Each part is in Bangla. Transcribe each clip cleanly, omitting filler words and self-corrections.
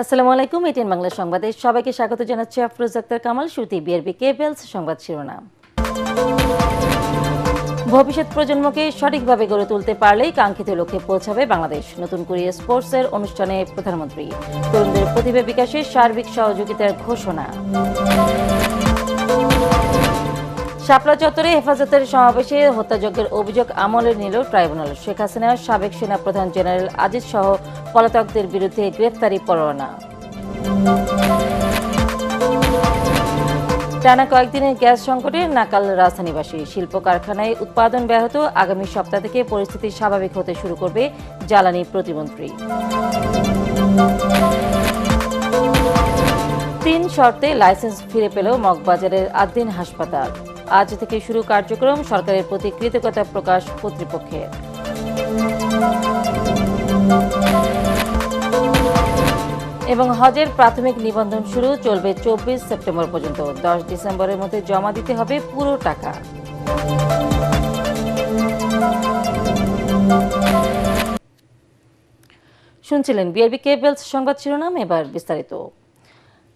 আসসালামু আলাইকুম। এটিএন বাংলা সংবাদে সবাইকে স্বাগত জানাচ্ছি আফরোজ আক্তার কামাল। শুরুতেই বিআরবি কেবলস সংবাদ শিরোনাম। ভবিষ্যৎ প্রজন্মকে সঠিকভাবে গড়ে তুলতে পারলেই কাঙ্ক্ষিত লক্ষ্যে পৌঁছাবে বাংলাদেশ। নতুন করে স্পোর্টসের অনুষ্ঠানে প্রধানমন্ত্রী। তরুণদের প্রতিভা বিকাশে সার্বিক সহযোগিতার ঘোষণা। শাপলা চত্বরে হেফাজতের সমাবেশে হত্যাযজ্ঞের অভিযোগ আমলে নিল ট্রাইব্যুনাল। শেখ হাসিনার সাবেক সেনা প্রধান জেনারেল আজিজ সহ পলাতকদের বিরুদ্ধে গ্রেফতারি পরোয়ানা। টানা কয়েকদিনের গ্যাস সংকটে নাকাল রাজধানীবাসী। শিল্প কারখানায় উৎপাদন ব্যাহত। আগামী সপ্তাহ থেকে পরিস্থিতি স্বাভাবিক হতে শুরু করবে জ্বালানি প্রতিমন্ত্রী। 3 শর্তে লাইসেন্স ফিরে পেল মগবাজারের আদ্দিন হাসপাতাল। আজ থেকে শুরু কার্যক্রম। সরকারের প্রতি কৃতজ্ঞতা প্রকাশ কর্তৃপক্ষের। এবং হজের প্রাথমিক নিবন্ধন শুরু, চলবে 24 সেপ্টেম্বর পর্যন্ত। 10 ডিসেম্বরের মধ্যে জমা দিতে হবে পুরো টাকা। শুনছিলেন বিআরবি কেবলস সংবাদ শিরোনাম। এবার বিস্তারিত।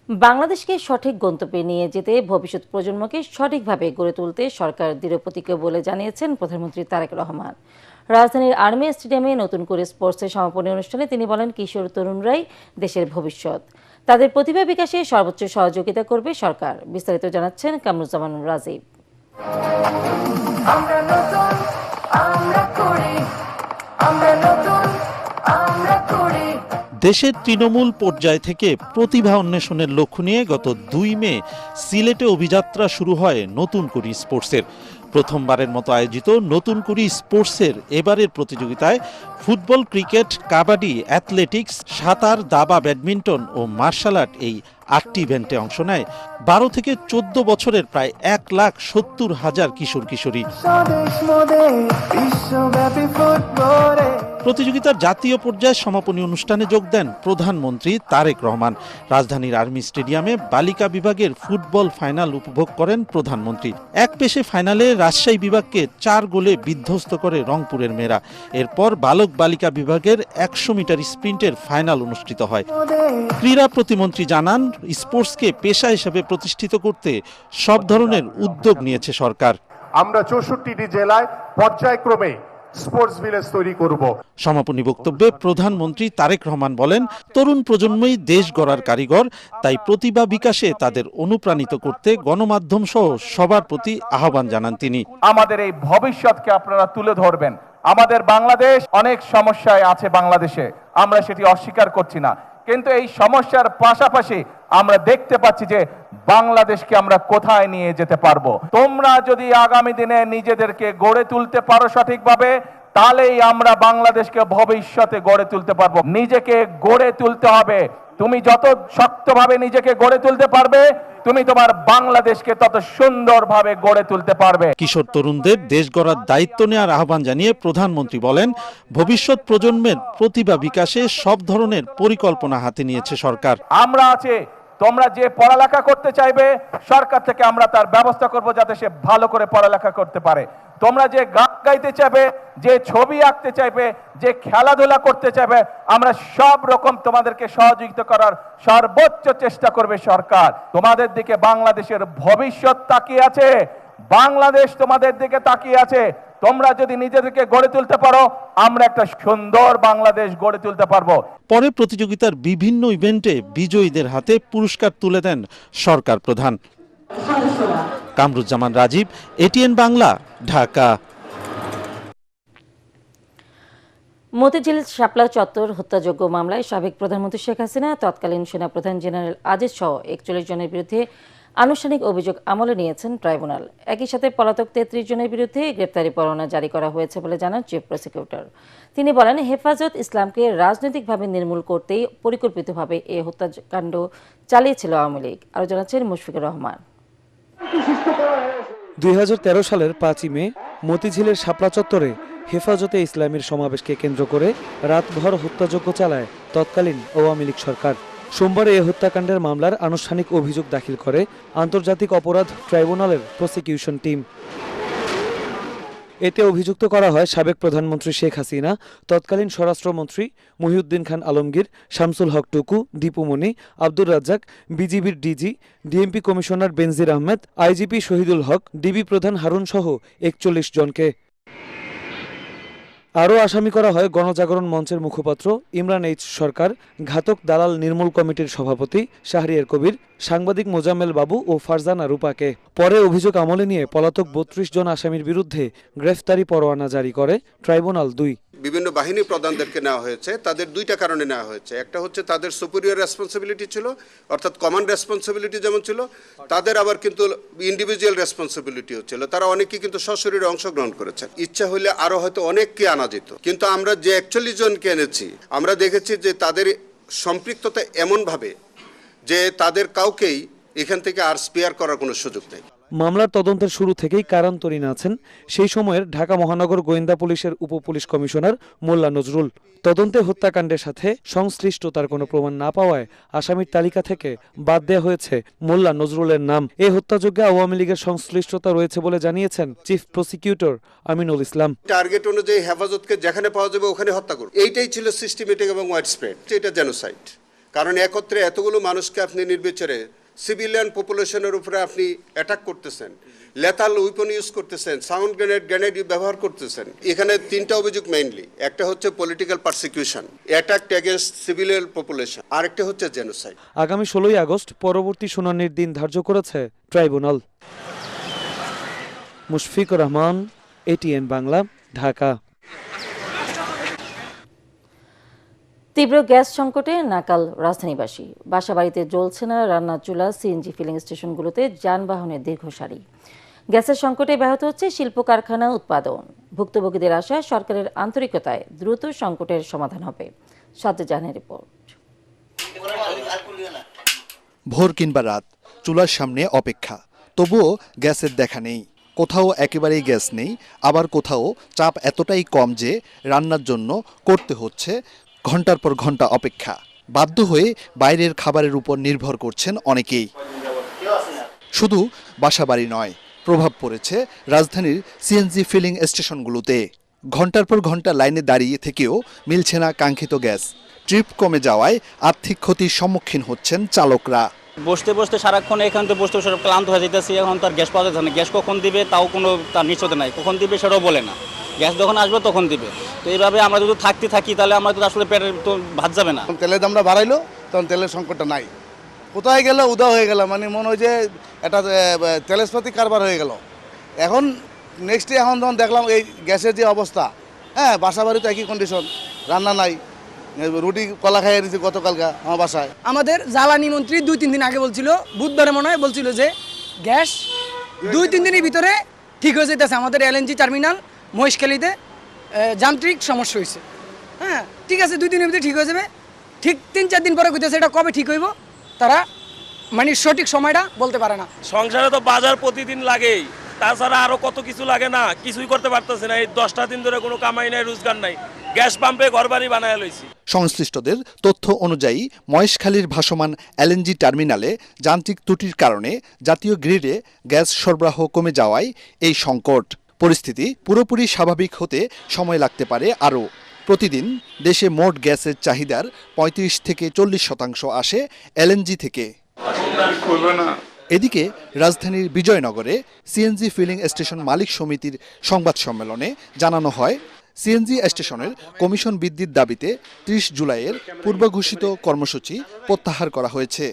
বাংলাদেশকে সঠিক গন্তব্যে নিয়ে যেতে ভবিষ্যৎ প্রজন্মকে সঠিকভাবে গড়ে তুলতে সরকার দৃঢ়প্রতিজ্ঞ বলে জানিয়েছেন প্রধানমন্ত্রী তারেক রহমান। রাজধানীর আর্মি স্টেডিয়ামে নতুন করে স্পোর্টসের সমাপনী অনুষ্ঠানে তিনি বলেন, কিশোর তরুণরাই দেশের ভবিষ্যৎ। তাদের প্রতিভা বিকাশে সর্বোচ্চ সহযোগিতা করবে সরকার। বিস্তারিত জানাচ্ছেন কামরুজ্জামান রাজীব। দেশের তৃণমূল পর্যায় থেকে প্রতিভা অন্বেষণের লক্ষ্য নিয়ে গত 2 মে সিলেটে অভিযাত্রা শুরু হয় নতুন করি স্পোর্টসের। প্রথমবারের মতো আয়োজিত নতুন করি স্পোর্টসের এবারের প্রতিযোগিতায় ফুটবল, ক্রিকেট, কাবাডি, অ্যাথলেটিক্স, সাঁতার, দাবা, ব্যাডমিন্টন ও মার্শাল আর্ট এই 8টি ইভেন্টে অংশ নেয় 12 থেকে 14 বছরের প্রায় 1,70,000 কিশোর কিশোরী। প্রতিযোগিতার জাতীয় পর্যায়ে সমাপনী অনুষ্ঠানে যোগ দেন প্রধানমন্ত্রী তারেক রহমান। রাজধানীর আর্মি স্টেডিয়ামে বালিকা বিভাগের ফুটবল ফাইনাল উপভোগ করেন প্রধানমন্ত্রী। এক পেশে ফাইনালে রাজশাহী বিভাগকে 4 গোলে বিধ্বস্ত করে রংপুরের মেয়েরা। এরপর বালক বালিকা বিভাগের 100 মিটার স্প্রিন্টের ফাইনাল অনুষ্ঠিত হয়। ক্রীড়া প্রতিমন্ত্রী জানান, স্পোর্টসকে পেশা হিসেবে প্রতিষ্ঠিত করতে সব ধরনের উদ্যোগ নিয়েছে সরকার। আমরা 64টি জেলায় পর্যায়ক্রমে স্পোর্টস ভিলেজ তৈরি করব। সমাপনী বক্তব্যে প্রধানমন্ত্রী তারেক রহমান বলেন, তরুণ প্রজন্মই দেশ গড়ার কারিগর, তাই প্রতিভা বিকাশে তাদের অনুপ্রাণিত করতে গণমাধ্যম সহ সবার প্রতি আহ্বান জানান তিনি। আমাদের এই ভবিষ্যৎকে আপনারা তুলে ধরবেন। আমাদের বাংলাদেশ অনেক সমস্যায় আছে, বাংলাদেশে আমরা সেটি অস্বীকার করছি না, কিন্তু এই সমস্যার পাশাপাশি আমরা দেখতে পাচ্ছি যে বাংলাদেশকে আমরা কোথায় নিয়ে যেতে পারবো। তোমরা যদি আগামী দিনে নিজেদেরকে গড়ে তুলতে পারো সঠিকভাবে, তাহলেই আমরা বাংলাদেশকে ভবিষ্যতে গড়ে তুলতে পারবো। নিজেকে গড়ে তুলতে হবে। তুমি যত শক্তভাবে নিজেকে গড়ে তুলতে পারবে, তুমি তোমার বাংলাদেশকে তত সুন্দরভাবে গড়ে তুলতে পারবে। কিশোর তরুণদের দেশ গড়ার দায়িত্ব নেওয়ার আহ্বান জানিয়ে প্রধানমন্ত্রী বলেন, ভবিষ্যৎ প্রজন্মের প্রতিভা বিকাশে সব ধরনের পরিকল্পনা হাতে নিয়েছে সরকার। আমরা আছে, তোমরা যে পড়ালেখা করতে চাইবে, সরকার থেকে আমরা তার ব্যবস্থা করব যাতে সে ভালো করে পড়ালেখা করতে পারে। তোমরা যে গান গাইতে চাইবে, যে ছবি আঁকতে চাইবে, যে খেলাধুলা করতে চাইবে, আমরা সব রকম তোমাদেরকে সহযোগিতা করার সর্বোচ্চ চেষ্টা করবে সরকার। তোমাদের দিকে বাংলাদেশের ভবিষ্যৎ তাকিয়ে আছে, বাংলাদেশ তোমাদের দিকে তাকিয়ে আছে। তোমরা যদি নিজেদেরকে গড়ে তুলতে পারো, আমরা একটা সুন্দর বাংলাদেশ গড়ে তুলতে পারবো। পরে প্রতিযোগিতার বিভিন্ন ইভেন্টে বিজয়ীদের হাতে পুরস্কার তুলে দেন সরকার প্রধান। কামরুজ্জামান রাজীব, এটিএন বাংলা, ঢাকা। মতিঝিল শাপলা চত্বর হত্যাযজ্ঞ মামলায় সাবেক প্রধানমন্ত্রী শেখ হাসিনা, তৎকালীন সেনাপ্রধান জেনারেল আজিজ সহ 41 জনের বিরুদ্ধে আনুষ্ঠানিক অভিযোগ আমলে নিয়েছেন ট্রাইব্যুনাল। একই সাথে পলাতক 33 জনের বিরুদ্ধে গ্রেপ্তারি পরোয়ানা জারি করা হয়েছে বলে জানান চিফ প্রসিকিউটর। তিনি বলেন, হেফাজত ইসলামকে রাজনৈতিকভাবে নির্মূল করতেই পরিকল্পিতভাবে এ হত্যাকাণ্ড চালিয়েছিল আওয়ামী লীগ। আরও জানাচ্ছেন মুশফিকুর রহমান। 2013 সালের 5ই মে মতিঝিলের শাপলা চত্বরে হেফাজতে ইসলামের সমাবেশকে কেন্দ্র করে রাতভর হত্যাযজ্ঞ চালায় তৎকালীন আওয়ামী লীগ সরকার। সোমবার এই হত্যাকাণ্ডের মামলার আনুষ্ঠানিক অভিযোগ দাখিল করে আন্তর্জাতিক অপরাধ ট্রাইব্যুনালের প্রসিকিউশন টিম। এতে অভিযুক্ত করা হয় সাবেক প্রধানমন্ত্রী শেখ হাসিনা, তৎকালীন স্বরাষ্ট্রমন্ত্রী মহিউদ্দিন খান আলমগীর, শামসুল হক টুকু, দীপুমণি, আব্দুর রাজ্জাক, বিজিবির ডিজি, ডিএমপি কমিশনার বেনজির আহমেদ, আইজিপি শহীদুল হক, ডিবি প্রধান হারুন সহ ৪১ জনকে। আরও আসামি করা হয় গণজাগরণ মঞ্চের মুখপাত্র ইমরান এইচ সরকার, ঘাতক দালাল নির্মূল কমিটির সভাপতি শাহরিয়ার কবির, সাংবাদিক মোজাম্মেল বাবু ও ফারজানা রূপাকে। পরে অভিযোগ আমলে নিয়ে পলাতক ৩২ জন আসামির বিরুদ্ধে গ্রেফতারি পরোয়ানা জারি করে ট্রাইব্যুনাল ২। বিভিন্ন বাহিনী প্রধানদেরকে নেওয়া হয়েছে, তাদের দুইটা কারণে নেওয়া হয়েছে। একটা হচ্ছে তাদের সুপিরিয়র রেসপন্সিবিলিটি ছিল, অর্থাৎ কমান্ড রেসপন্সিবিলিটি যেমন ছিল, তাদের আবার কিন্তু ইন্ডিভিজুয়াল রেসপন্সিবিলিটিও ছিল। তারা অনেকেই কিন্তু সশরীরে অংশগ্রহণ করেছে। ইচ্ছা হলে আরও হয়তো অনেককে আনা যেত, কিন্তু আমরা যে ৪১ জনকে এনেছি, আমরা দেখেছি যে তাদের সম্পৃক্ততা এমনভাবে যে তাদের কাউকেই এখান থেকে আর স্পেয়ার করার কোনো সুযোগ নেই। মামলার তদন্তের শুরু থেকেই কারান্তরীণ আছেন সেই সময়ের ঢাকা মহানগর গোয়েন্দা পুলিশের উপপুলিশ কমিশনার মোল্লা নজরুল। তদন্তে হত্যাকাণ্ডের সাথে সংশ্লিষ্টতার কোনো প্রমাণ না পাওয়ায় আসামির তালিকা থেকে বাদ দেওয়া হয়েছে মোল্লা নজরুলের নাম। এই হত্যাযজ্ঞে আওয়ামী লীগের সংশ্লিষ্টতা রয়েছে বলে জানিয়েছেন chief prosecutor Aminul Islam. Target অনুযায়ী হেফাজতকে যেখানে পাওয়া যাবে ওখানে হত্যা করবে, এইটাই ছিল সিস্টেমেটিক এবং ওয়াইড স্প্রেড। এটা জেনোসাইড, কারণ একত্রে এতগুলো মানুষকে আপনি নির্বিচারে সিভিলিয়ান পপুলেশনের উপরে আপনি অ্যাটাক করতেছেন, লেথাল উইপন ইউজ করতেছেন, সাউন্ড গ্রেনেড ব্যবহার করতেছেন। এখানে তিনটা অভিযোগ মেইনলি, একটা হচ্ছে political persecution, attack against civilian population, আরেকটা হচ্ছে জেনোসাইড। আগামী ১৬ই আগস্ট পরবর্তী শুনানির দিন ধার্য করেছে ট্রাইব্যুনাল। মুশফিকুর রহমান, এটিএন বাংলা, ঢাকা। তীব্র গ্যাস সংকটে নাকাল রাজধানীবাসী। বাসাবাড়িতে জ্বলছে না রান্নার চুলা, সিএনজি ফিলিং স্টেশনগুলোতে যানবাহনের দীর্ঘ সারি। গ্যাসের সংকটে ব্যাহত হচ্ছে শিল্প কারখানা উৎপাদন। ভুক্তভোগীদের আশা সরকারের আন্তরিকতায় দ্রুত সংকটের সমাধান হবে। সাজ্জাদ জাহানের রিপোর্ট। ভোর কিংবা রাত, চুলার সামনে অপেক্ষা, তবুও গ্যাসের দেখা নেই। কোথাও একেবারেই গ্যাস নেই, আবার কোথাও চাপ এতটাই কম যে রান্নার জন্য করতে হচ্ছে ঘন্টার পর ঘন্টা অপেক্ষা। বাধ্য হয়ে বাইরের খাবারের উপর নির্ভর করছেন অনেকেই। শুধু বাসাবাড়ি নয়, প্রভাব পড়েছে রাজধানীর সিএনজি ফিলিং স্টেশনগুলোতে। ঘন্টার পর ঘন্টা লাইনে দাঁড়িয়ে থেকেও মিলছে না কাঙ্ক্ষিত গ্যাস। ট্রিপ কমে যাওয়ায় আর্থিক ক্ষতির সম্মুখীন হচ্ছেন চালকরা। বসতে বসতে সারাক্ষণ এখান থেকে বসতে বসে ক্লান্ত হয়ে যেতেছি। এখন তার গ্যাস পাওয়া যাচ্ছে না। গ্যাস কখন দিবে তাও কোনো তার নিশ্চয়তা নাই, কখন দিবে সেটাও বলে না। গ্যাস যখন আসবে তখন দিবে। তো এইভাবে আমরা যদি থাকি তাহলে আমরা তো আসলে পেটের তো ভাত যাবে না। তেলের দামটা বাড়াইলো, তখন তেলের সংকটটা নাই। কোথায় গেল উদা হয়ে গেল, মানে মনে হয় যে এটা তেলেসপাতি কারবার হয়ে গেল। এখন নেক্সটে এখন যখন দেখলাম এই গ্যাসের যে অবস্থা, হ্যাঁ বাসা বাড়িতে একই কন্ডিশন, রান্না নাই, রুটি কলা খাইয়ে দিয়েছি গতকালকা আমার বাসায়। আমাদের জ্বালানি মন্ত্রী ২-৩ দিন আগে বলছিল, বুধবারে মনে হয় বলছিল যে গ্যাস ২-৩ দিনের ভিতরে ঠিক হয়ে যেতেছে। আমাদের এলএনজি টার্মিনাল মহেশখালীতে যান্ত্রিক সমস্যা হয়েছে। হ্যাঁ ঠিক আছে, ২ দিনের ভিতরে ঠিক হয়ে যাবে। ঠিক ৩-৪ দিন পরে কইতেছে এটা কবে ঠিক হইব, তারা মানে সঠিক সময়টা বলতে পারে না। সংসারে তো বাজার প্রতিদিন লাগেই, তাছাড়া আরো কত কিছু লাগে না, কিছুই করতে পারতেছে না। এই 10টা দিন ধরে কোনো কামাই নাই, রোজগার নাই, গ্যাস পাম্পে ঘরবাড়ি বানায় লইছি। সংশ্লিষ্টদের তথ্য অনুযায়ী মহেশখালীর ভাসমান এলএনজি টার্মিনালে যান্ত্রিক ত্রুটির কারণে জাতীয় গ্রিডে গ্যাস সরবরাহ কমে যাওয়ায় এই সংকট। পরিস্থিতি পুরোপুরি স্বাভাবিক হতে সময় লাগতে পারে আরও। প্রতিদিন দেশে মোট গ্যাসের চাহিদার ৩৫ থেকে ৪০% আসে এলএনজি থেকে। এদিকে রাজধানীর বিজয়নগরে সিএনজি ফিলিং স্টেশন মালিক সমিতির সংবাদ সম্মেলনে জানানো হয়, সিএনজি স্টেশনের কমিশন বৃদ্ধির দাবিতে ৩০ জুলাইয়ের পূর্বঘোষিত কর্মসূচি প্রত্যাহার করা হয়েছে।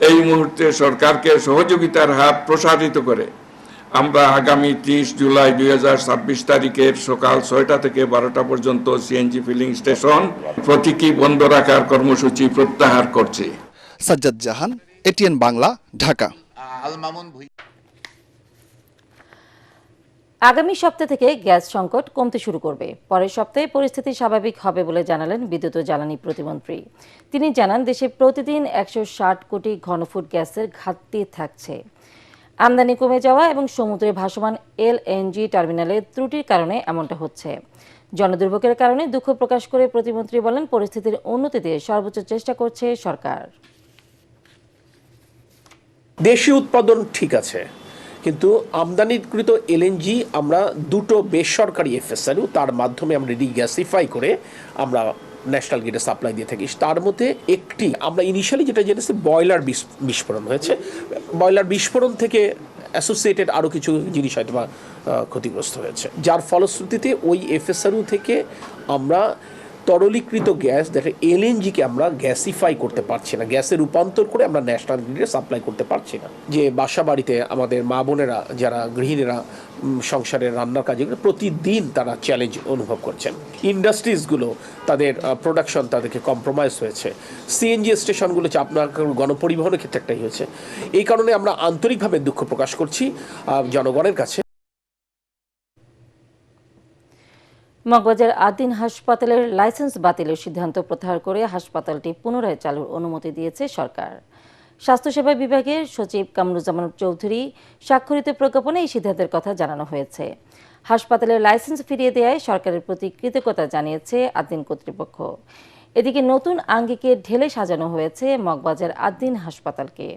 এই মুহূর্তে সরকারকে সহযোগিতার হাত প্রসারিত করে আমরা আগামী ৩০ জুলাই ২০২৬ তারিখের সকাল ৬টা থেকে ১২টা পর্যন্ত সিএনজি ফিলিং স্টেশন প্রতীকী বন্ধ রাখার কর্মসূচি প্রত্যাহার করছি। সাজ্জাদ জাহান, এটিএন বাংলা, ঢাকা। আগামী সপ্তাহ থেকে গ্যাস সংকট কমতে শুরু করবে। পরের সপ্তাহে পরিস্থিতি স্বাভাবিক হবে বলে জানালেন বিদ্যুৎ ও জ্বালানি প্রতিমন্ত্রী। তিনি জানান, দেশে প্রতিদিন ১৬০ কোটি ঘনফুট গ্যাসের ঘাটতি থাকছে। আমদানি কমে যাওয়া এবং সমুদ্রে ভাসমান এলএনজি টার্মিনালের ত্রুটির কারণে এমনটা হচ্ছে। জনদুর্ভোগের কারণে দুঃখ প্রকাশ করে প্রতিমন্ত্রী বলেন, পরিস্থিতির উন্নতিতে সর্বোচ্চ চেষ্টা করছে সরকার। দেশীয় উৎপাদন ঠিক আছে, কিন্তু আমদানিকৃত এলএনজি আমরা দুটো বেসরকারি এফএসআরইউ তার মাধ্যমে আমরা রিগ্যাসিফাই করে আমরা ন্যাশনাল গ্রিডে সাপ্লাই দিয়ে থাকি। তার মধ্যে একটি আমরা ইনিশিয়ালি যেটা জেনেছি বয়লার বিস্ফোরণ হয়েছে, বয়লার বিস্ফোরণ থেকে অ্যাসোসিয়েটেড আরও কিছু জিনিস হয়তো বা ক্ষতিগ্রস্ত হয়েছে, যার ফলশ্রুতিতে ওই এফএসআরইউ থেকে আমরা তরলীকৃত গ্যাস দেখা এলএনজিকে আমরা গ্যাসিফাই করতে পারছি না, গ্যাসে রূপান্তর করে আমরা ন্যাশনাল গ্রিডে সাপ্লাই করতে পারছি না। যে বাসা বাড়িতে আমাদের মা বোনেরা যারা গৃহিণীরা সংসারের রান্নার কাজে প্রতিদিন তারা চ্যালেঞ্জ অনুভব করছেন, ইন্ডাস্ট্রিজগুলো তাদের প্রোডাকশন তাদেরকে কম্প্রোমাইজ হয়েছে, সিএনজি স্টেশনগুলো আপনার গণপরিবহনের ক্ষেত্রে একটাই হয়েছে। এই কারণে আমরা আন্তরিকভাবে দুঃখ প্রকাশ করছি জনগণের কাছে। মগবাজার আদিন হাসপাতালের লাইসেন্স বাতিলের সিদ্ধান্ত প্রত্যাহার করে হাসপাতালটি পুনরায় চালুর অনুমতি দিয়েছে সরকার। স্বাস্থ্যসেবা বিভাগের সচিব কামরুজ্জামান চৌধুরী স্বাক্ষরিত প্রজ্ঞাপনে এই সিদ্ধান্তের কথা জানানো হয়েছে। হাসপাতালের লাইসেন্স ফিরিয়ে দেওয়ায় সরকারের প্রতি কৃতজ্ঞতা জানিয়েছে আদিন কর্তৃপক্ষ। এদিকে নতুন আঙ্গিকে ঢেলে সাজানো হয়েছে মগবাজার আদিন হাসপাতালকে।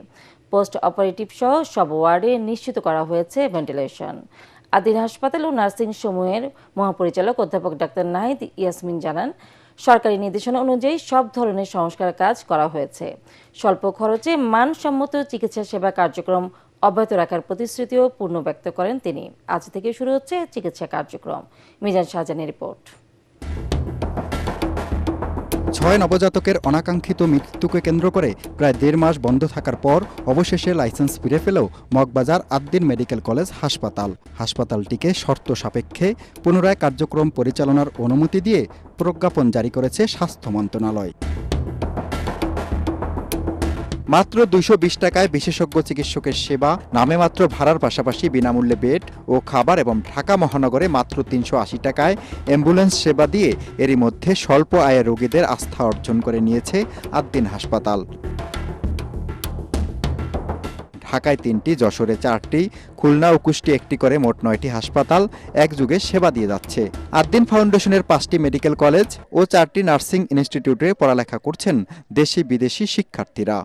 পোস্ট অপারেটিভ সহ সব ওয়ার্ডে নিশ্চিত করা হয়েছে ভেন্টিলেশন। আদিন হাসপাতাল ও নার্সিং সমূহের মহাপরিচালক অধ্যাপক ডাক্তার নাহিদ ইয়াসমিন জানান, সরকারি নির্দেশনা অনুযায়ী সব ধরনের সংস্কার কাজ করা হয়েছে। স্বল্প খরচে মানসম্মত চিকিৎসা সেবা কার্যক্রম অব্যাহত রাখার প্রতিশ্রুতিও পূর্ণ ব্যক্ত করেন তিনি। আজ থেকে শুরু হচ্ছে চিকিৎসা কার্যক্রম। মিজান শাহজাহানের রিপোর্ট। 6 নবজাতকের অনাকাঙ্ক্ষিত মৃত্যুকে কেন্দ্র করে প্রায় 1.5 মাস বন্ধ থাকার পর অবশেষে লাইসেন্স ফিরে পেলেও মগবাজার আদ্দিন মেডিকেল কলেজ হাসপাতালটিকে শর্ত সাপেক্ষে পুনরায় কার্যক্রম পরিচালনার অনুমতি দিয়ে প্রজ্ঞাপন জারি করেছে স্বাস্থ্য মন্ত্রণালয়। মাত্র 220 টাকায় বিশেষজ্ঞ চিকিৎসকের সেবা, নামে মাত্র ভাড়ার পাশাপাশি বিনামূল্যে বেড ও খাবার এবং ঢাকা মহানগরে মাত্র 380 টাকায় অ্যাম্বুলেন্স সেবা দিয়ে এরই মধ্যে স্বল্প আয়ের রোগীদের আস্থা অর্জন করে নিয়েছে আদ্দিন হাসপাতাল। ঢাকায় 3টি, যশোরে 4টি, খুলনা ও কুষ্টি একটি করে মোট 9টি হাসপাতাল একযুগে সেবা দিয়ে যাচ্ছে। আদ্দিন ফাউন্ডেশনের 5টি মেডিকেল কলেজ ও 4টি নার্সিং ইনস্টিটিউটে পড়ালেখা করছেন দেশি বিদেশি শিক্ষার্থীরা।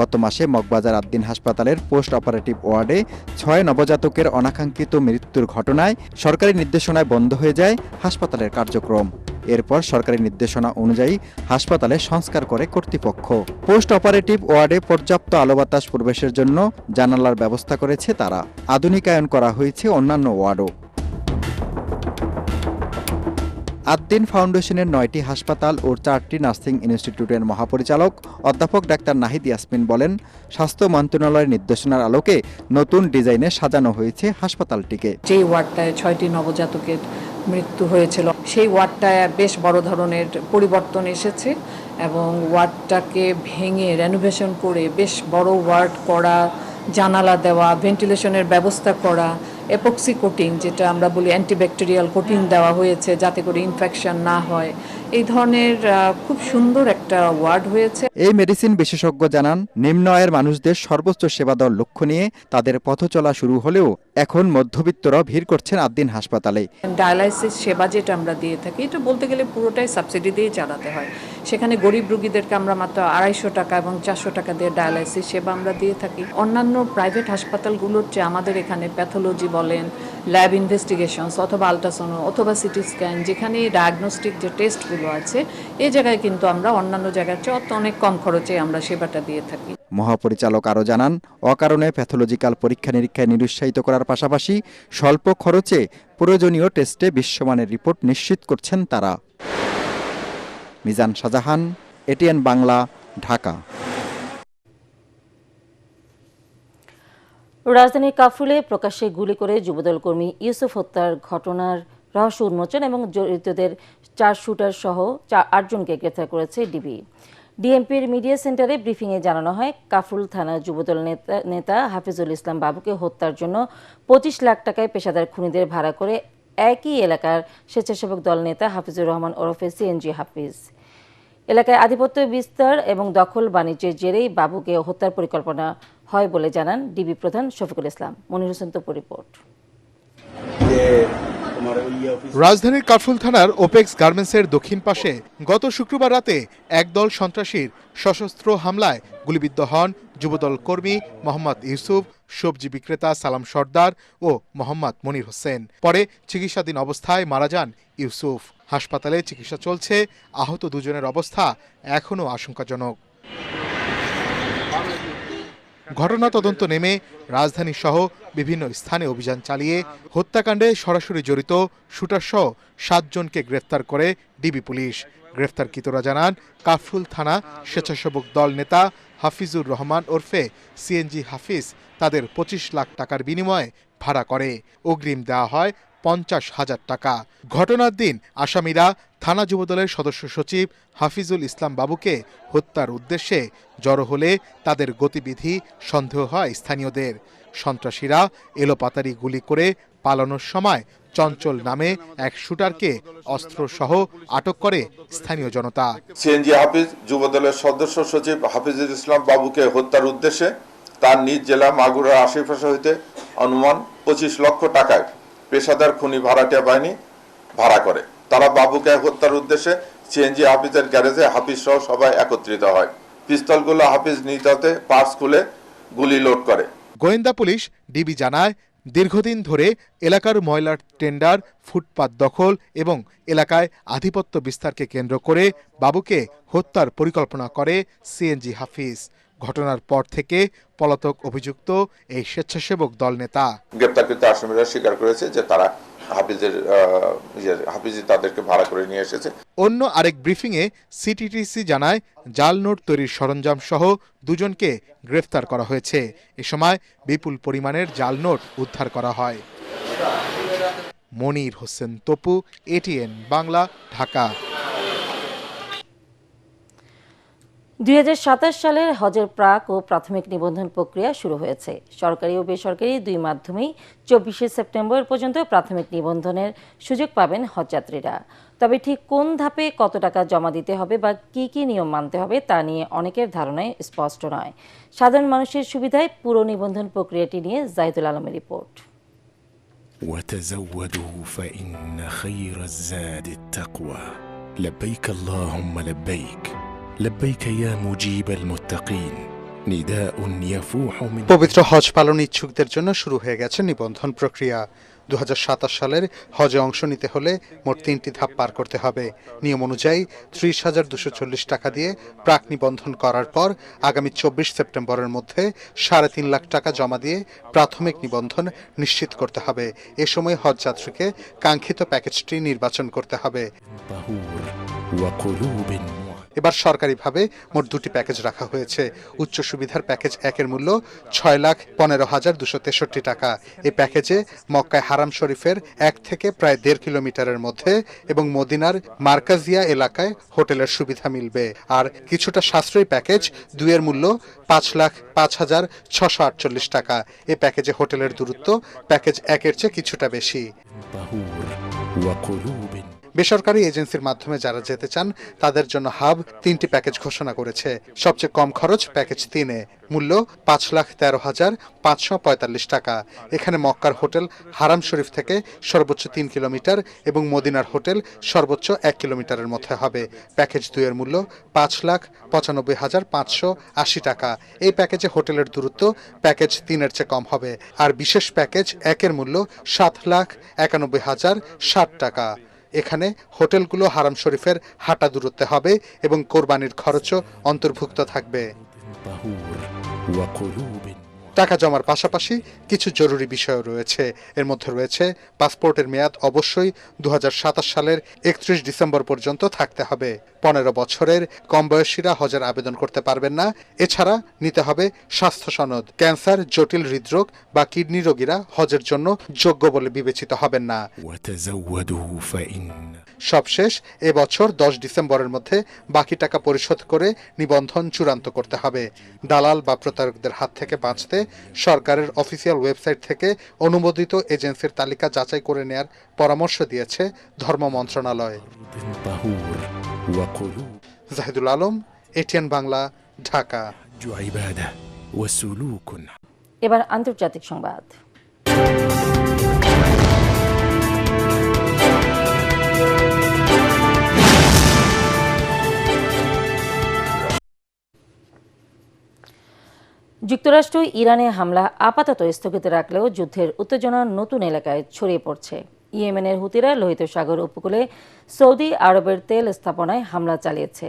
গত মাসে মগবাজার আদ্দিন হাসপাতালের পোস্ট অপারেটিভ ওয়ার্ডে 6 নবজাতকের অনাকাঙ্ক্ষিত মৃত্যুর ঘটনায় সরকারি নির্দেশনায় বন্ধ হয়ে যায় হাসপাতালের কার্যক্রম। এরপর সরকারি নির্দেশনা অনুযায়ী হাসপাতালে সংস্কার করে কর্তৃপক্ষ। পোস্ট অপারেটিভ ওয়ার্ডে পর্যাপ্ত আলো বাতাস প্রবেশের জন্য জানালার ব্যবস্থা করেছে তারা। আধুনিকায়ন করা হয়েছে অন্যান্য ওয়ার্ডও। আদ্দিন ফাউন্ডেশনের 9টি হাসপাতাল ও 4টি নার্সিং ইনস্টিটিউটের মহাপরিচালক অধ্যাপক ডাক্তার নাহিদ ইয়াসমিন বলেন, স্বাস্থ্য মন্ত্রণালয়ের নির্দেশনার আলোকে নতুন ডিজাইনে সাজানো হয়েছে হাসপাতালটিকে। যে ওয়ার্ডটায় 6টি নবজাতকের মৃত্যু হয়েছিল সেই ওয়ার্ডটায় বেশ বড় ধরনের পরিবর্তন এসেছে এবং ওয়ার্ডটাকে ভেঙে রেনোভেশন করে বেশ বড় ওয়ার্ড করা, জানালা দেওয়া, ভেন্টিলেশনের ব্যবস্থা করা, এপক্সি কোটিং যেটা আমরা বলি অ্যান্টিব্যাকটেরিয়াল কোটিং দেওয়া হয়েছে যাতে করে ইনফেকশন না হয়। এই ধরনের খুব সুন্দর একটা ওয়ার্ড হয়েছে। এই মেডিসিন বিশেষজ্ঞ জানান, নিম্ন আয়ের মানুষদের সর্বোচ্চ সেবা দেওয়ার লক্ষ্য নিয়ে তাদের পথ চলা শুরু হলেও এখন মধ্যবিত্তরা ভিড় করছেন আদ্দিন হাসপাতালে। ডায়ালাইসিস সেবা যেটা আমরা দিয়ে থাকি এটা বলতে গেলে পুরোটাই সাবসিডি দিয়ে চালাতে হয়। সেখানে গরিব রোগীদেরকে আমরা মাত্র 250 টাকা এবং 400 টাকা দিয়ে ডায়ালাইসিস সেবা আমরা দিয়ে থাকি। অন্যান্য প্রাইভেট হাসপাতালগুলোর চেয়ে আমাদের এখানে প্যাথোলজি বলেন, ল্যাব ইনভেস্টিগেশনস অথবা আলট্রাসাউন্ড অথবা সিটি স্ক্যান, যেখানে ডায়াগনস্টিক যে টেস্টগুলো আছে এই জায়গায় কিন্তু আমরা অন্যান্য জায়গার চেয়ে অনেক কম খরচে আমরা সেবাটা দিয়ে থাকি। মহাপরিচালক আরও জানান, অকারণে প্যাথোলজিক্যাল পরীক্ষা নিরীক্ষায় নিরুৎসাহিত করার পাশাপাশি স্বল্প খরচে প্রয়োজনীয় টেস্টে বিশ্বমানের রিপোর্ট নিশ্চিত করছেন তারা। মিজান শাহজাহান, এটিএন বাংলা, ঢাকা। রাজধানীর কাফরুলে প্রকাশ্যে গুলি করে যুবদল কর্মী ইউসুফ হত্যার ঘটনার রহস্য উন্মোচন এবং জড়িতদের 4 শুটার সহ 8 জনকে গ্রেফতার করেছে ডিবি। ডিএমপির মিডিয়া সেন্টারে ব্রিফিংয়ে জানানো হয়, কাফরুল থানা যুবদল নেতা হাফিজুল ইসলাম বাবুকে হত্যার জন্য 25 লাখ টাকায় পেশাদার খুনিদের ভাড়া করে একই এলাকার স্বেচ্ছাসেবক দল নেতা হাফিজুর রহমান ওরফে সিএনজি হাফিজ এলাকায় আধিপত্য বিস্তার এবং দখল বাণিজ্যের জেরেই বাবুকে হত্যার পরিকল্পনা হয় বলে জানান ডিবি প্রধান শফিকুল ইসলাম। মনির হোসেন তোপর রিপোর্ট। রাজধানীর কাফরুল থানার ওপেক্স গার্মেন্টসের দক্ষিণ পাশে গত শুক্রবার রাতে একদল সন্ত্রাসীর সশস্ত্র হামলায় গুলিবিদ্ধ হন যুবদল কর্মী মোহাম্মদ ইউসুফ, সবজি বিক্রেতা সালাম সর্দার ও মোহাম্মদ মনির হোসেন। পরে চিকিৎসাধীন অবস্থায় মারা যান ইউসুফ। হাসপাতালে চিকিৎসা চলছে। আহত দুজনের অবস্থা এখনও আশঙ্কাজনক। ঘটনা তদন্ত নেমে রাজধানী সহ বিভিন্ন স্থানে অভিযান চালিয়ে হত্যাকাণ্ডে সরাসরি জড়িত শুটারসহ 7 জনকে গ্রেফতার করে ডিবি পুলিশ। গ্রেফতারকৃতরা জানান, কাফরুল থানা স্বেচ্ছাসেবক দল নেতা হাফিজুর রহমান ওরফে সিএনজি হাফিজ তাদের 25 লাখ টাকার বিনিময়ে ভাড়া করে। অগ্রিম দেওয়া হয় 50,000 টাকা। ঘটনার দিন আসামিরা থানা যুবদলের সদস্য সচিব হাফিজুল ইসলাম বাবুকে হত্যার উদ্দেশ্যে জড়ো হলে তাদের গতিবিধি সন্দেহ হয় স্থানীয়দের। সন্ত্রাসীরা এলোপাতাড়ি গুলি করে পালানোর সময় চঞ্চল নামে এক শুটারকে অস্ত্রসহ আটক করে স্থানীয় জনতা। সিএনজি হাফিজ যুবদলের সদস্য সচিব হাফিজুল ইসলাম বাবুকে হত্যার উদ্দেশ্যে তার নিজ জেলা মাগুরার আশেপাশে হইতে অনুমান 25 লক্ষ টাকায় পেশাদার খুনি ভাড়াটিয়া বাহিনী ভাড়া করে। তারা বাবুকে হত্যার উদ্দেশ্যে সিএনজি হাফিজের গ্যারেজে হাফিজ সহ সবাই একত্রিত হয়। পিস্তলগুলো হাফিজ নিজ হাতে পার্স খুলে গুলি লোড করে। গোয়েন্দা পুলিশ ডিবি জানায়, দীর্ঘদিন ধরে এলাকার ময়লার টেন্ডার, ফুটপাত দখল এবং এলাকায় আধিপত্য বিস্তারকে কেন্দ্র করে বাবুকে হত্যার পরিকল্পনা করে সিএনজি হাফিজ। ঘটনার পর থেকে পলাতক অভিযুক্ত এই স্বেচ্ছাসেবক দল নেতা। গ্রেপ্তারকৃত আসামিরা স্বীকার করেছে যে তারা হাফিজ তাদেরকে ভাড়া করে নিয়ে এসেছে। অন্য আরেক ব্রিফিংয়ে সিটিটিসি জানায়, জাল নোট তৈরির সরঞ্জাম সহ 2 জনকে গ্রেফতার করা হয়েছে। এ সময় বিপুল পরিমাণের জাল নোট উদ্ধার করা হয়। মনির হোসেন তপু, এটিএন বাংলা, ঢাকা। 2027 সালের হজের প্রাক ও প্রাথমিক নিবন্ধন প্রক্রিয়া শুরু হয়েছে। সরকারি ও বেসরকারি 2 মাধ্যমেই 24 সেপ্টেম্বর পর্যন্ত প্রাথমিক নিবন্ধনের সুযোগ পাবেন হজযাত্রীরা। তবে ঠিক কোন ধাপে কত টাকা জমা দিতে হবে বা কি কি নিয়ম মানতে হবে তা নিয়ে অনেকের ধারণায় স্পষ্ট নয়। সাধারণ মানুষের সুবিধায় পুরো নিবন্ধন প্রক্রিয়াটি নিয়ে জাহিদুল আলমের রিপোর্ট। وتزودوا فإن خير الزاد التقوى لبيك اللهم لبيك لبيك يا مجيب المتقين نداء يفوح من পবিত্র হজ পালন ইচ্ছুকদের জন্য শুরু হয়ে গেছে নিবন্ধন প্রক্রিয়া। 2027 সালের হজে অংশ নিতে হলে মোট 3টি ধাপ পার করতে হবে। নিয়ম অনুযায়ী 30,240 টাকা দিয়ে প্রাক নিবন্ধন করার পর আগামী 24 সেপ্টেম্বরের মধ্যে 3.5 লাখ টাকা জমা দিয়ে প্রাথমিক নিবন্ধন নিশ্চিত করতে হবে। এ সময় হজযাত্রীকে কাঙ্ক্ষিত প্যাকেজটি নির্বাচন করতে হবে। এবার সরকারিভাবে মোট 2টি প্যাকেজ রাখা হয়েছে। উচ্চ সুবিধার প্যাকেজ 1-এর মূল্য 6,15,263 টাকা। এই প্যাকেজে মক্কায় হারাম শরীফের 1 থেকে প্রায় 1.5 কিলোমিটারের মধ্যে এবং মদিনার মার্কাজিয়া এলাকায় হোটেলের সুবিধা মিলবে। আর কিছুটা সাশ্রয়ী প্যাকেজ 2-এর মূল্য 5,05,648 টাকা। এই প্যাকেজে হোটেলের দূরত্ব প্যাকেজ 1-এর চেয়ে কিছুটা বেশি। বেসরকারি এজেন্সির মাধ্যমে যারা যেতে চান তাদের জন্য হাব 3টি প্যাকেজ ঘোষণা করেছে। সবচেয়ে কম খরচ প্যাকেজ 3-এ, মূল্য 5,13,545 টাকা। এখানে মক্কার হোটেল হারাম শরীফ থেকে সর্বোচ্চ 3 কিলোমিটার এবং মদিনার হোটেল সর্বোচ্চ 1 কিলোমিটারের মধ্যে হবে। প্যাকেজ 2-এর মূল্য 5,95,580 টাকা। এই প্যাকেজে হোটেলের দূরত্ব প্যাকেজ 3-এর চেয়ে কম হবে। আর বিশেষ প্যাকেজ 1-এর মূল্য 7,91,060 টাকা। এখানে হোটেলগুলো হারাম শরীফের হাঁটা দূরত্বে হবে এবং কোরবানির খরচও অন্তর্ভুক্ত থাকবে। টাকা জমার পাশাপাশি কিছু জরুরি বিষয় রয়েছে। এর মধ্যে রয়েছে পাসপোর্টের মেয়াদ অবশ্যই 2027 সালের 31 ডিসেম্বর পর্যন্ত থাকতে হবে। 15 বছরের কম বয়সীরা হজের আবেদন করতে পারবেন না। এছাড়া নিতে হবে স্বাস্থ্য সনদ। ক্যান্সার, জটিল হৃদরোগ বা কিডনি রোগীরা হজের জন্য যোগ্য বলে বিবেচিত হবেন না। সবশেষ এবছর 10 ডিসেম্বরের মধ্যে বাকি টাকা পরিশোধ করে নিবন্ধন চূড়ান্ত করতে হবে। দালাল বা প্রতারকদের হাত থেকে বাঁচতে সরকারের অফিসিয়াল ওয়েবসাইট থেকে অনুমোদিত এজেন্সির তালিকা যাচাই করে নেয়ার পরামর্শ দিয়েছে ধর্ম মন্ত্রণালয়। জাহিদুল আলম, এটিএন বাংলা, ঢাকা। এবার আন্তর্জাতিক সংবাদ। যুক্তরাষ্ট্র ইরানে হামলা আপাতত স্থগিত রাখলেও যুদ্ধের উত্তেজনা নতুন এলাকায় ছড়িয়ে পড়ছে। ইয়েমেনের হুতিরা লোহিত সাগর উপকূলে সৌদি আরবের তেল স্থাপনায় হামলা চালিয়েছে।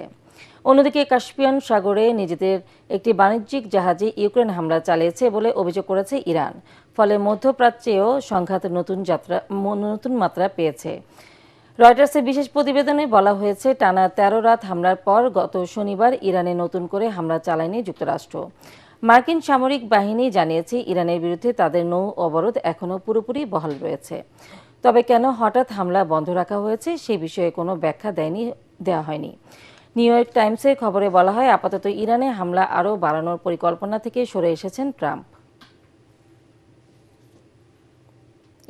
অন্যদিকে কাস্পিয়ান সাগরে নিজেদের একটি বাণিজ্যিক জাহাজে ইউক্রেন হামলা চালিয়েছে বলে অভিযোগ করেছে ইরান। ফলে মধ্যপ্রাচ্যেও সংঘাত নতুন মাত্রা পেয়েছে। রয়টার্সের বিশেষ প্রতিবেদনে বলা হয়েছে, টানা 13 রাত হামলার পর গত শনিবার ইরানে নতুন করে হামলা চালায়নি যুক্তরাষ্ট্র। মার্কিন সামরিক বাহিনী জানিয়েছে ইরানের বিরুদ্ধে তাদের নৌ অবরোধ এখনও পুরোপুরি বহাল রয়েছে। তবে কেন হঠাৎ হামলা বন্ধ রাখা হয়েছে সেই বিষয়ে কোনো ব্যাখ্যা দেওয়া হয়নি। নিউ ইয়র্ক টাইমসের খবরে বলা হয়, আপাতত ইরানে হামলা আরও বাড়ানোর পরিকল্পনা থেকে সরে এসেছেন ট্রাম্প।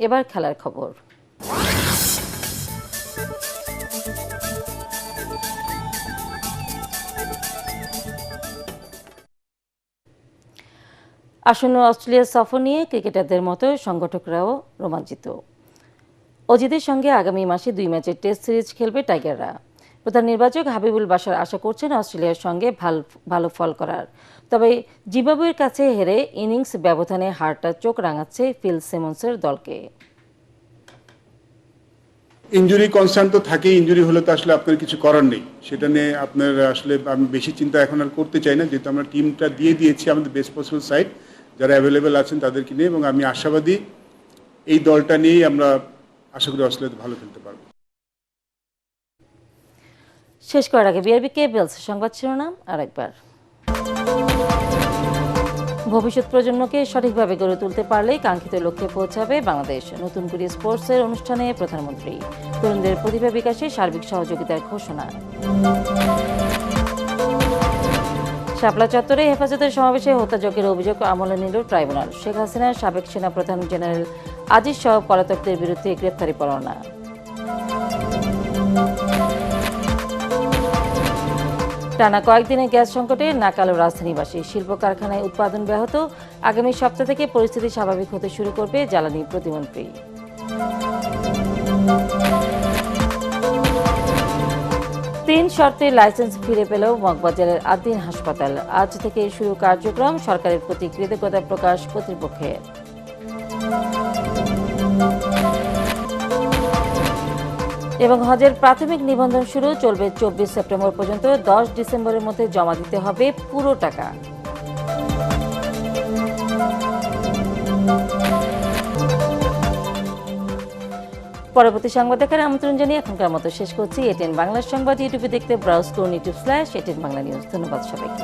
এবার খেলার খবর। আসন্ন অস্ট্রেলিয়া সফর নিয়ে ক্রিকেটারদের মতো সংগঠকরাও রোমাঞ্চিত। অজিতের সঙ্গে আগামী মাসে 2 ম্যাচের টেস্ট সিরিজ খেলবে টাইগাররা। প্রধান নির্বাচক হাবিবুল বাশার আশা করছেন অস্ট্রেলিয়ার সঙ্গে ভালো ফল করার। তবে জিম্বাবুয়ের কাছে হেরে ইনিংস ব্যবধানে হারটা চোখ রাঙাচ্ছে ফিল সিমন্সের দলকে। ইনজুরি কনসার্ন তো থাকে, ইনজুরি হলে তো আসলে আপনার কিছু করার নেই। সেটা নিয়ে আপনার আসলে আমি বেশি চিন্তা এখন আর করতে চাই না, যেহেতু আমরা টিমটা দিয়ে দিয়েছি আমাদের বেস্ট পসিবল সাইড যারা অ্যাভেলেবেল আছেন তাদেরকে নিয়ে, এবং আমি আশাবাদী এই দলটা নিয়েই আমরা আশা করি অস্ট্রেলিয়াতে ভালো খেলতে পারবো। শেষ করার আগে বিআরবি কেবলস সংবাদ শিরোনাম আরেকবার। ভবিষ্যৎ প্রজন্মকে সঠিকভাবে গড়ে তুলতে পারলেই কাঙ্ক্ষিত লক্ষ্যে পৌঁছাবে বাংলাদেশ। নতুন করে স্পোর্টসের অনুষ্ঠানে প্রধানমন্ত্রী। তরুণদের প্রতিভা বিকাশে সার্বিক সহযোগিতার ঘোষণা। শাপলা চত্বরে হেফাজতের সমাবেশে হত্যাযজ্ঞের অভিযোগ আমলে নিল ট্রাইব্যুনাল। শেখ হাসিনার সাবেক সেনাপ্রধান জেনারেল আজিজ সহ পলাতকদের বিরুদ্ধে গ্রেপ্তারি পরোয়ানা। টানা কয়েকদিনে গ্যাস সংকটে নাকাল রাজধানীবাসী। শিল্প কারখানায় উৎপাদন ব্যাহত। আগামী সপ্তাহ থেকে পরিস্থিতি স্বাভাবিক হতে শুরু করবে জ্বালানি প্রতিমন্ত্রী। 3 শর্তে লাইসেন্স ফিরে পেল মগবাজারের আদ্দিন হাসপাতাল। আজ থেকে শুরু কার্যক্রম। সরকারের প্রতি কৃতজ্ঞতা প্রকাশ কর্তৃপক্ষের। এবং হজের প্রাথমিক নিবন্ধন শুরু, চলবে 24 সেপ্টেম্বর পর্যন্ত। 10 ডিসেম্বরের মধ্যে জমা দিতে হবে পুরো টাকা। পরবর্তী সংবাদ দেখার আমন্ত্রণ জানিয়ে এখনকার মতো শেষ করছি। এটিএন বাংলা সংবাদ ইউটিউবে দেখতে ব্রাউজ করুন YouTube/ATN বাংলা নিউজ। ধন্যবাদ সবাইকে।